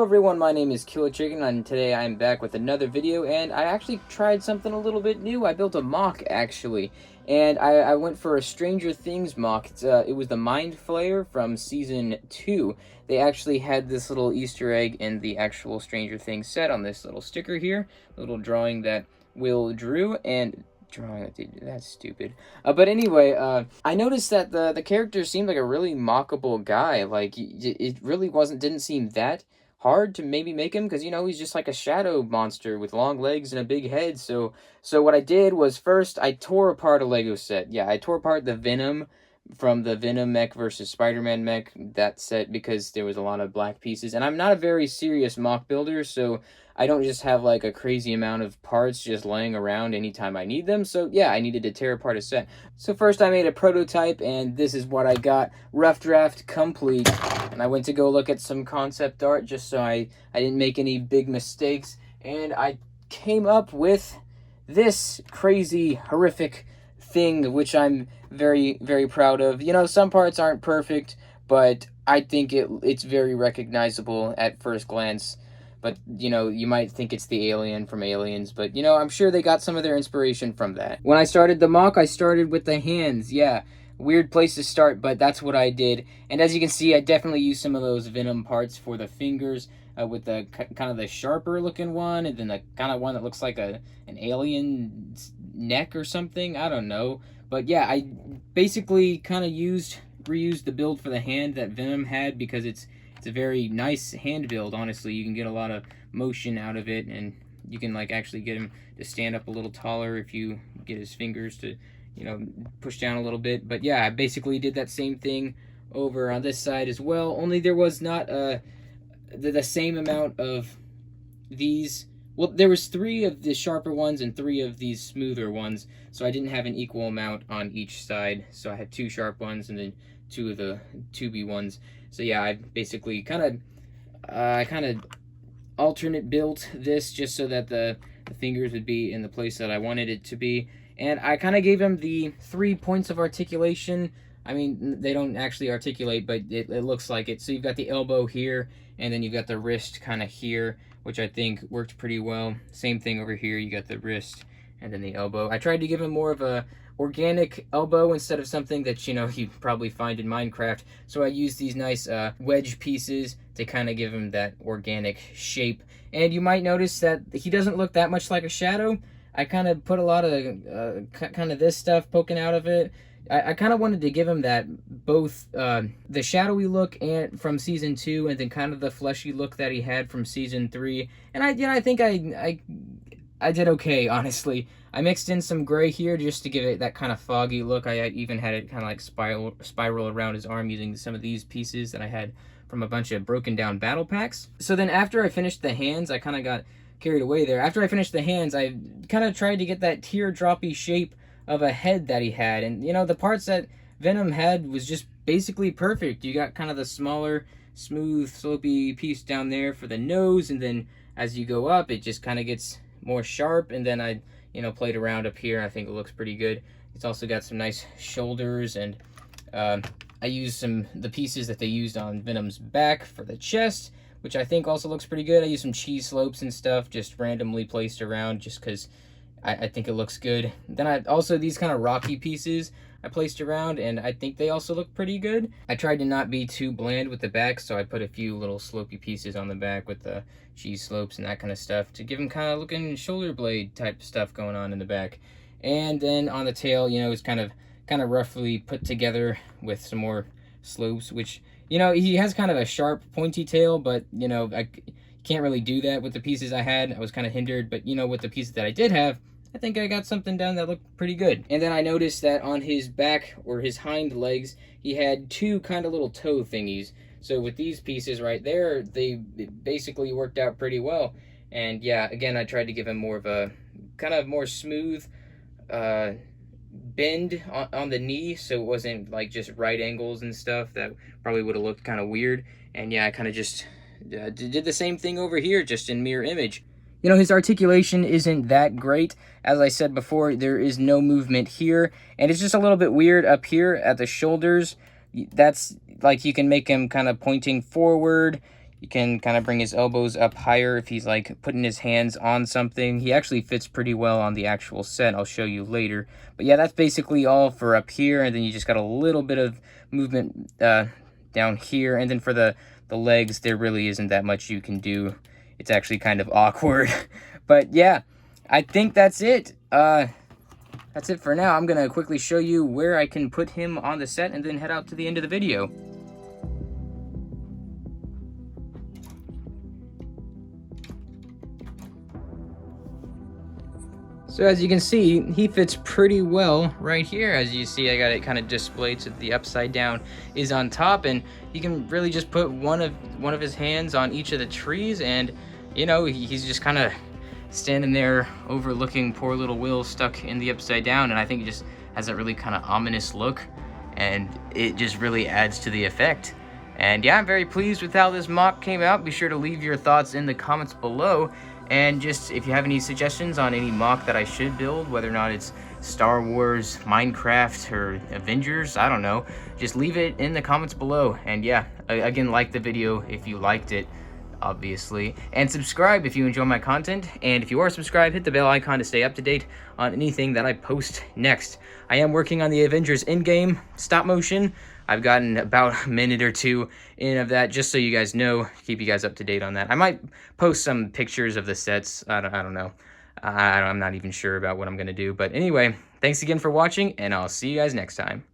Hello everyone, my name is Killer Chicken, and today I'm back with another video, and I actually tried something a little bit new. I built a MOC, actually, and I went for a Stranger Things MOC. It was the Mind Flayer from Season 2. They actually had this little Easter egg in the actual Stranger Things set on this little sticker here, a little drawing that Will drew, and that's stupid. But anyway, I noticed that the character seemed like a really mockable guy. Like, it really didn't seem that hard to maybe make him, because, you know, he's just like a shadow monster with long legs and a big head. So what I did was, first I tore apart a Lego set. Yeah, I tore apart the Venom from the Venom Mech versus Spider-Man mech, that set, because there was a lot of black pieces, and I'm not a very serious MOC builder, so I don't just have like a crazy amount of parts just laying around anytime I need them. So yeah, I needed to tear apart a set. So first I made a prototype, and this is what I got. Rough draft complete. And I went to go look at some concept art just so I didn't make any big mistakes, and I came up with this crazy, horrific thing, which I'm very, very proud of. You know, some parts aren't perfect, but I think it's very recognizable at first glance. But, you know, you might think it's the alien from Aliens, but, you know, I'm sure they got some of their inspiration from that. When I started the MOC, I started with the hands. Yeah, weird place to start, but that's what I did. And as you can see, I definitely used some of those Venom parts for the fingers, with the kind of the sharper looking one, and then the kind of one that looks like an alien neck or something. I don't know. But yeah, I basically kind of reused the build for the hand that Venom had, because it's a very nice hand build. Honestly, you can get a lot of motion out of it, and you can like actually get him to stand up a little taller if you get his fingers to, you know, push down a little bit. But yeah, I basically did that same thing over on this side as well, only there was not the same amount of these. Well, there was 3 of the sharper ones and 3 of these smoother ones, so I didn't have an equal amount on each side. So I had 2 sharp ones and then 2 of the tubey ones. So yeah, I basically kind of alternate built this just so that the fingers would be in the place that I wanted it to be. And I kind of gave him the 3 points of articulation. I mean, they don't actually articulate, but it looks like it. So you've got the elbow here, and then you've got the wrist kind of here, which I think worked pretty well. Same thing over here, you got the wrist and then the elbow. I tried to give him more of a organic elbow instead of something that, you know, you probably find in Minecraft. So I used these nice wedge pieces to kind of give him that organic shape. And you might notice that he doesn't look that much like a shadow. I kind of put a lot of kind of this stuff poking out of it. I kind of wanted to give him that both the shadowy look and from season 2, and then kind of the fleshy look that he had from season 3. And I think I did okay, honestly. I mixed in some gray here just to give it that kind of foggy look. I even had it kind of like spiral around his arm using some of these pieces that I had from a bunch of broken down battle packs. So then after I finished the hands, I kind of got carried away there. After I finished the hands, I kind of tried to get that teardroppy shape of a head that he had. And, you know, the parts that Venom had was just basically perfect. You got kind of the smaller, smooth, slopey piece down there for the nose, and then as you go up, it just kind of gets more sharp. And then I, you know, played around up here. I think it looks pretty good. It's also got some nice shoulders, and I used the pieces that they used on Venom's back for the chest, which I think also looks pretty good. I used some cheese slopes and stuff just randomly placed around just because I think it looks good. Then I also, these kind of rocky pieces I placed around, and I think they also look pretty good. I tried to not be too bland with the back, so I put a few little slopey pieces on the back with the cheese slopes and that kind of stuff to give them kind of looking shoulder blade type stuff going on in the back. And then on the tail, you know, it's kind of roughly put together with some more slopes, which, you know, he has kind of a sharp pointy tail, but, you know, I can't really do that with the pieces I had. I was kind of hindered, but, you know, with the pieces that I did have, I think I got something done that looked pretty good. And then I noticed that on his back, or his hind legs, he had 2 kind of little toe thingies. So with these pieces right there, they basically worked out pretty well. And yeah, again, I tried to give him more of a kind of more smooth bend on the knee, so it wasn't like just right angles and stuff. That probably would have looked kind of weird. And yeah, I kind of just did the same thing over here, just in mirror image. You know, his articulation isn't that great. As I said before, there is no movement here, and it's just a little bit weird up here at the shoulders. That's like, you can make him kind of pointing forward. You can kind of bring his elbows up higher if he's like putting his hands on something. He actually fits pretty well on the actual set. I'll show you later. But yeah, that's basically all for up here. And then you just got a little bit of movement down here. And then for the legs, there really isn't that much you can do. It's actually kind of awkward. But yeah, I think that's it. That's it for now. I'm going to quickly show you where I can put him on the set and then head out to the end of the video. So as you can see, he fits pretty well right here. As you see, I got it kind of displayed so that the upside down is on top, and you can really just put one of his hands on each of the trees, and you know, he's just kind of standing there overlooking poor little Will stuck in the upside down, and I think it just has that really kind of ominous look, and it just really adds to the effect. And yeah, I'm very pleased with how this MOC came out. Be sure to leave your thoughts in the comments below. And just, if you have any suggestions on any MOC that I should build, whether or not it's Star Wars, Minecraft, or Avengers, I don't know, just leave it in the comments below. And yeah, again, like the video if you liked it, obviously. And subscribe if you enjoy my content. And if you are subscribed, hit the bell icon to stay up to date on anything that I post next. I am working on the Avengers Endgame stop motion. I've gotten about a minute or two in of that, just so you guys know, keep you guys up to date on that. I might post some pictures of the sets. I don't know. I'm not even sure about what I'm going to do. But anyway, thanks again for watching, and I'll see you guys next time.